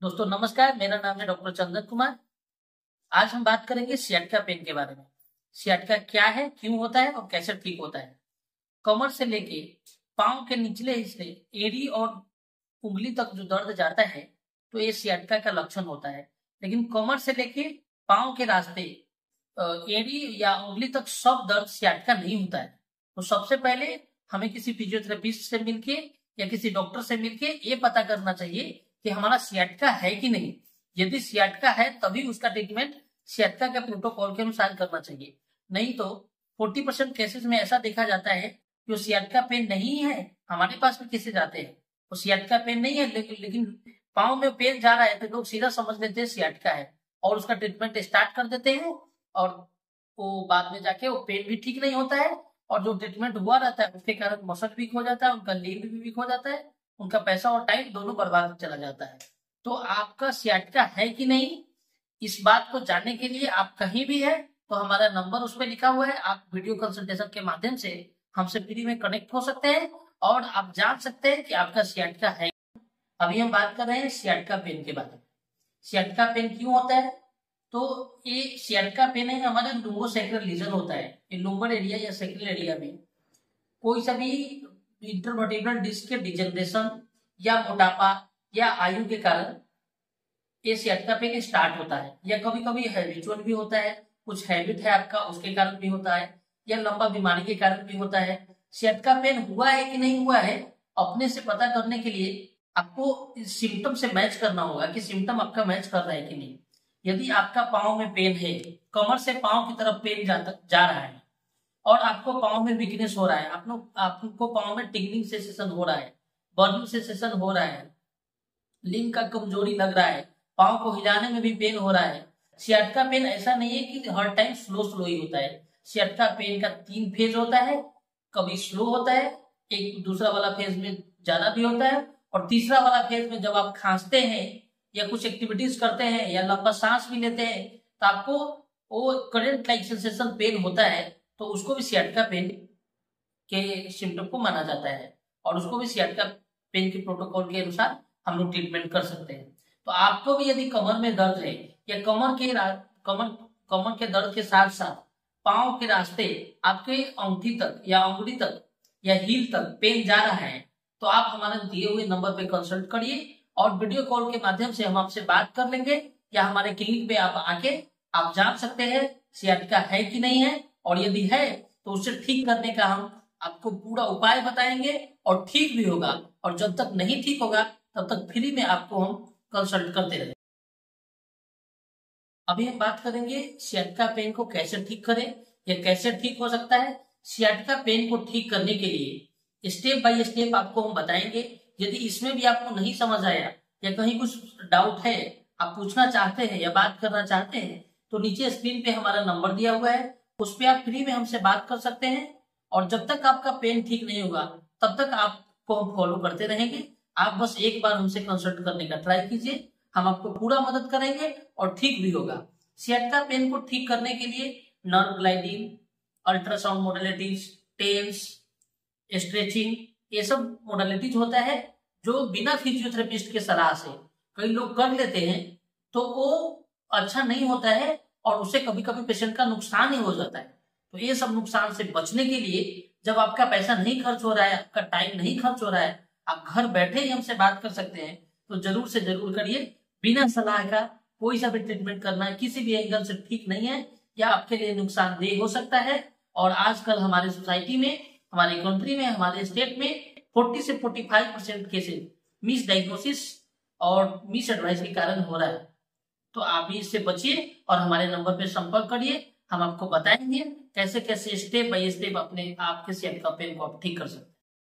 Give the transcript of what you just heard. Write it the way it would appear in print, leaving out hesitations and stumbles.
दोस्तों नमस्कार, मेरा नाम है डॉक्टर चंदन कुमार। आज हम बात करेंगे सियाटका पेन के बारे में। सियाटका क्या है, क्यों होता है और कैसे ठीक होता है। कमर से लेके पांव के निचले हिस्से एड़ी और उंगली तक जो दर्द जाता है तो ये सियाटका का लक्षण होता है। लेकिन कमर से लेके पांव के रास्ते एड़ी या उंगली तक सब दर्द सियाटका नहीं होता है। तो सबसे पहले हमें किसी फिजियोथेरेपिस्ट से मिलके या किसी डॉक्टर से मिलके ये पता करना चाहिए कि हमारा सियाटका है कि नहीं। यदि सियाटका है तभी उसका ट्रीटमेंट सियाटका के प्रोटोकॉल के अनुसार करना चाहिए। नहीं तो 40% केसेस में ऐसा देखा जाता है कि वो सियाटका पेन नहीं है। हमारे पास में किसे जाते हैं वो सियाटका पेन नहीं है, लेकिन पाँव में पेन जा रहा है तो लोग सीधा समझ लेते हैं सियाटका है और उसका ट्रीटमेंट स्टार्ट कर देते हैं। और वो बाद में जाके वो पेन भी ठीक नहीं होता है और जो ट्रीटमेंट हुआ रहता है उसके कारण मसल वीक हो जाता है, उनका लीड भी वीक हो जाता है, उनका पैसा और टाइम दोनों बर्बाद चला जाता है। तो आपका सियाटका है कि नहीं, इस बात को जानने के लिए आप कहीं भी है तो हमारा नंबर उसमें लिखा हुआ है। आप वीडियो कंसल्टेशन के माध्यम से हमसे फ्री में कनेक्ट हो सकते हैं और आप जान सकते हैं कि आपका सियाटका है। अभी हम बात कर रहे हैं सियाटका पेन के बारे में। सियाटका पेन क्यों होता है, तो ये सियाटका पेन है हमारा लुम्बोसैक्रल लीजन होता है। ये लुम्बर एरिया या सैक्रल एरिया में कोई सा भी इंटरवर्टिब्रल डिस्क के डिजनरेशन या मोटापा या आयु के कारण ये सियाटका पेन स्टार्ट होता है। या कभी कभी हैबिचुअल भी होता है, कुछ हैबिट है आपका उसके कारण भी होता है, या लंबा बीमारी के कारण भी होता है। सियाटका पेन हुआ है कि नहीं हुआ है अपने से पता करने के लिए आपको सिम्टम से मैच करना होगा कि सिम्टम आपका मैच कर रहा है कि नहीं। यदि आपका पाँव में पेन है, कमर से पाँव की तरफ पेन जा रहा है और आपको पाँव में वीकनेस हो रहा है, आपको पाँव में टिंगलिंग सेंसेशन हो रहा है, बर्निंग सेंसेशन हो रहा है, लिंग का कमजोरी लग रहा है, पाँव को हिलाने में भी पेन हो रहा है। सियाटका पेन ऐसा नहीं है कि हर टाइम स्लो स्लो ही होता है। सियाटका पेन का 3 फेज होता है, कभी स्लो होता है, एक दूसरा वाला फेज में ज्यादा भी होता है और तीसरा वाला फेज में जब आप खांसते हैं या कुछ एक्टिविटीज करते हैं या लंबा सांस भी लेते हैं तो आपको वो करंट लाइक सेंसेशन पेन होता है, तो उसको भी सियाटका पेन के सिम्टम को माना जाता है और उसको भी सियाटका पेन के प्रोटोकॉल के अनुसार हम लोग ट्रीटमेंट कर सकते हैं। तो आपको भी यदि कमर में दर्द है या कमर के दर्द के साथ साथ पाँव के रास्ते आपके अंगूठी तक या उंगली तक या हील तक पेन जा रहा है तो आप हमारे दिए हुए नंबर पे कंसल्ट करिए और वीडियो कॉल के माध्यम से हम आपसे बात कर लेंगे या हमारे क्लिनिक पे आप आके आप जान सकते हैं सियाटका है कि नहीं है। और यदि है तो उसे ठीक करने का हम आपको पूरा उपाय बताएंगे और ठीक भी होगा। और जब तक नहीं ठीक होगा तब तक फ्री में आपको हम कंसल्ट करते रहेंगे। अभी हम बात करेंगे सियाटका पेन को कैसे ठीक करें या कैसे ठीक हो सकता है। सियाटका पेन को ठीक करने के लिए स्टेप बाय स्टेप आपको हम बताएंगे। यदि इसमें भी आपको नहीं समझ आया या कहीं कुछ डाउट है, आप पूछना चाहते हैं या बात करना चाहते हैं तो नीचे स्क्रीन पे हमारा नंबर दिया हुआ है, उस पर आप फ्री में हमसे बात कर सकते हैं। और जब तक आपका पेन ठीक नहीं होगा तब तक आपको हम फॉलो करते रहेंगे। आप बस एक बार हमसे कंसल्ट करने का ट्राई कीजिए, हम आपको पूरा मदद करेंगे और ठीक भी होगा। सियाटका पेन को ठीक करने के लिए nerve gliding, ultrasound modalities, TENS, stretching, ये सब मोडालिटीज होता है जो बिना फिजियोथेरेपिस्ट के सलाह से कई लोग कर लेते हैं तो वो अच्छा नहीं होता है और उससे कभी कभी पेशेंट का नुकसान ही हो जाता है। तो ये सब नुकसान से बचने के लिए जब आपका पैसा नहीं खर्च हो रहा है, आपका टाइम नहीं खर्च हो रहा है, आप घर बैठे ही हमसे बात कर सकते हैं, तो जरूर से जरूर करिए। बिना सलाह का कोई सा भी ट्रीटमेंट करना किसी भी एंगल से ठीक नहीं है या आपके लिए नुकसानदेह हो सकता है। और आजकल हमारे सोसाइटी में, हमारे कंट्री में, हमारे स्टेट में 40 से 45% केसेस मिस डायग्नोसिस और मिस एडवाइस के कारण हो रहा है। तो आप भी इससे बचिए और हमारे नंबर पे संपर्क करिए, हम आपको बताएंगे कैसे कैसे स्टेप बाय स्टेप अपने आपके सियाटका पेन को आप ठीक कर सकते हैं।